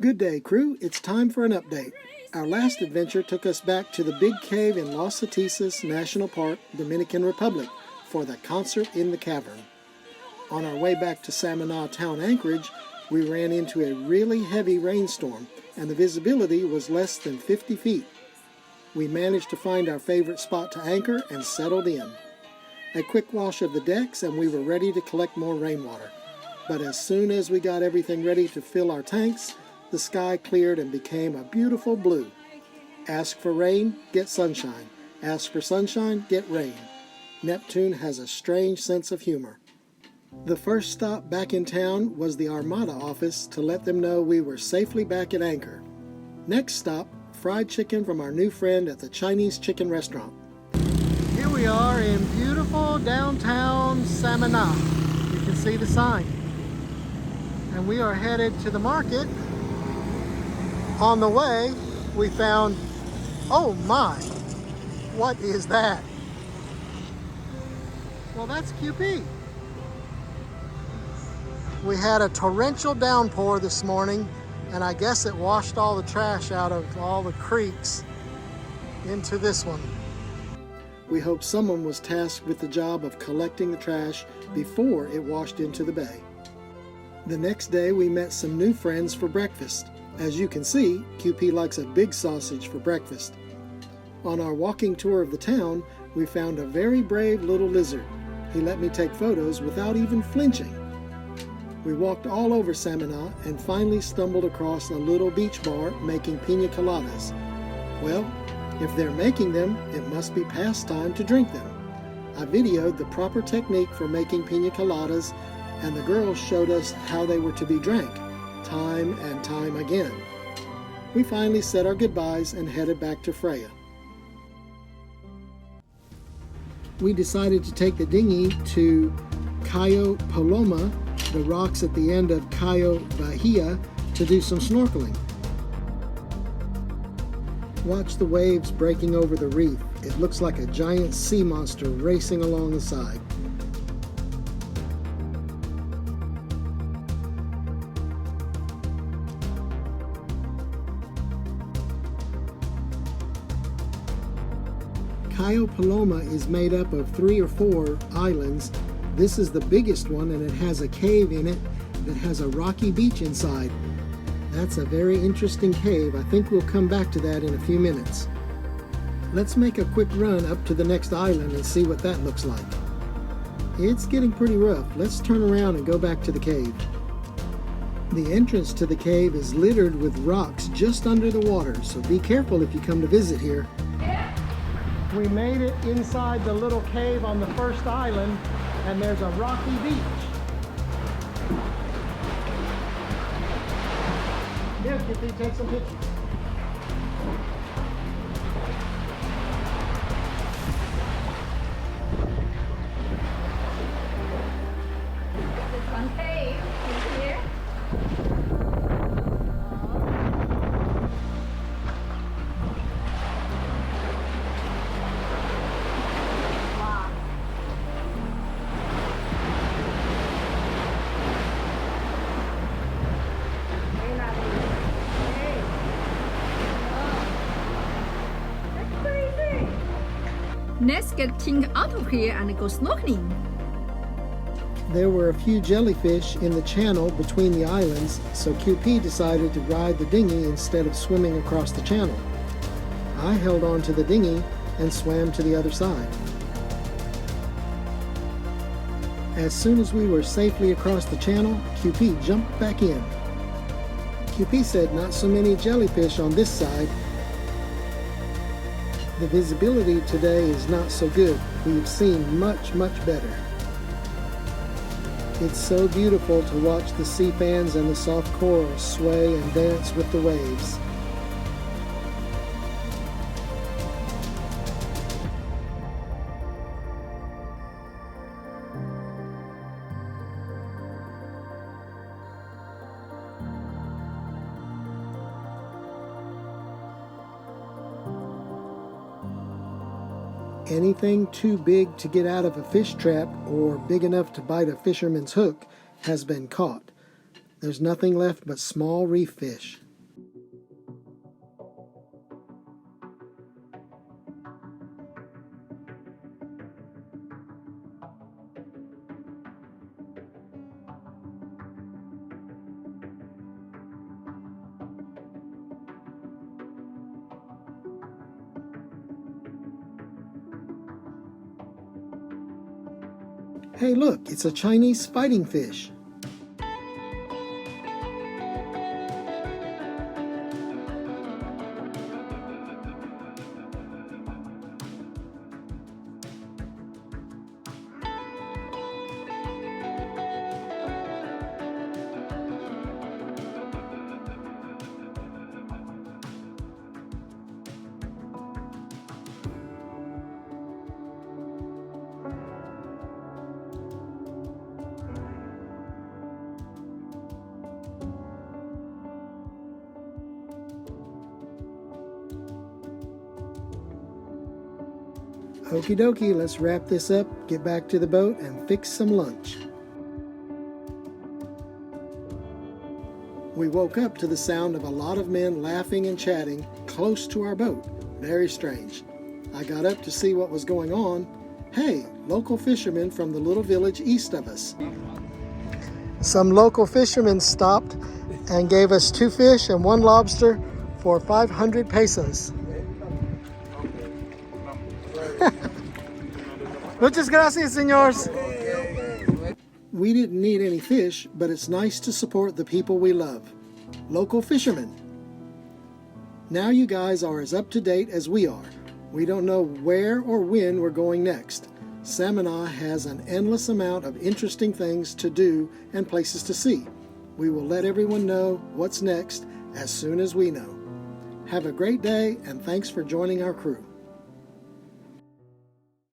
Good day, crew. It's time for an update. Our last adventure took us back to the big cave in Los Cetices National Park, Dominican Republic, for the concert in the Cavern. On our way back to Samana town anchorage, we ran into a really heavy rainstorm, and the visibility was less than 50 feet. We managed to find our favorite spot to anchor and settled in. A quick wash of the decks and we were ready to collect more rainwater. But as soon as we got everything ready to fill our tanks, the sky cleared and became a beautiful blue. Ask for rain, get sunshine. Ask for sunshine, get rain. Neptune has a strange sense of humor. The first stop back in town was the Armada office to let them know we were safely back at anchor. Next stop, fried chicken from our new friend at the Chinese chicken restaurant. Here we are in beautiful downtown Samana. You can see the sign. And we are headed to the market. On the way, we found, oh my, what is that? Well, that's QP. We had a torrential downpour this morning, and I guess it washed all the trash out of all the creeks into this one. We hope someone was tasked with the job of collecting the trash before it washed into the bay. The next day, we met some new friends for breakfast. As you can see, QP likes a big sausage for breakfast. On our walking tour of the town, we found a very brave little lizard. He let me take photos without even flinching. We walked all over Samana and finally stumbled across a little beach bar making piña coladas. Well, if they're making them, it must be past time to drink them. I videoed the proper technique for making piña coladas, and the girls showed us how they were to be drank, time and time again. We finally said our goodbyes and headed back to Freya. We decided to take the dinghy to Cayo Paloma, the rocks at the end of Cayo Bahia, to do some snorkeling. Watch the waves breaking over the reef. It looks like a giant sea monster racing along the side. Cayo Paloma is made up of 3 or 4 islands. This is the biggest one, and it has a cave in it that has a rocky beach inside. That's a very interesting cave. I think we'll come back to that in a few minutes. Let's make a quick run up to the next island and see what that looks like. It's getting pretty rough. Let's turn around and go back to the cave. The entrance to the cave is littered with rocks just under the water, so be careful if you come to visit here. We made it inside the little cave on the first island, and there's a rocky beach. Here, Kitty, take some pictures. This one cave is here. Let's get things out of here and go snorkeling. There were a few jellyfish in the channel between the islands, so QP decided to ride the dinghy instead of swimming across the channel. I held on to the dinghy and swam to the other side. As soon as we were safely across the channel, QP jumped back in. QP said not so many jellyfish on this side. The visibility today is not so good. We've seen much better. It's so beautiful to watch the sea fans and the soft coral sway and dance with the waves. Anything too big to get out of a fish trap or big enough to bite a fisherman's hook has been caught. There's nothing left but small reef fish. Hey look, it's a Chinese fighting fish. Okie dokie, let's wrap this up, get back to the boat, and fix some lunch. We woke up to the sound of a lot of men laughing and chatting close to our boat. Very strange. I got up to see what was going on. Hey, local fishermen from the little village east of us. Some local fishermen stopped and gave us 2 fish and 1 lobster for 500 pesos. Muchas gracias, señores. We didn't need any fish, but it's nice to support the people we love. Local fishermen. Now you guys are as up to date as we are. We don't know where or when we're going next. Samana has an endless amount of interesting things to do and places to see. We will let everyone know what's next as soon as we know. Have a great day, and thanks for joining our crew.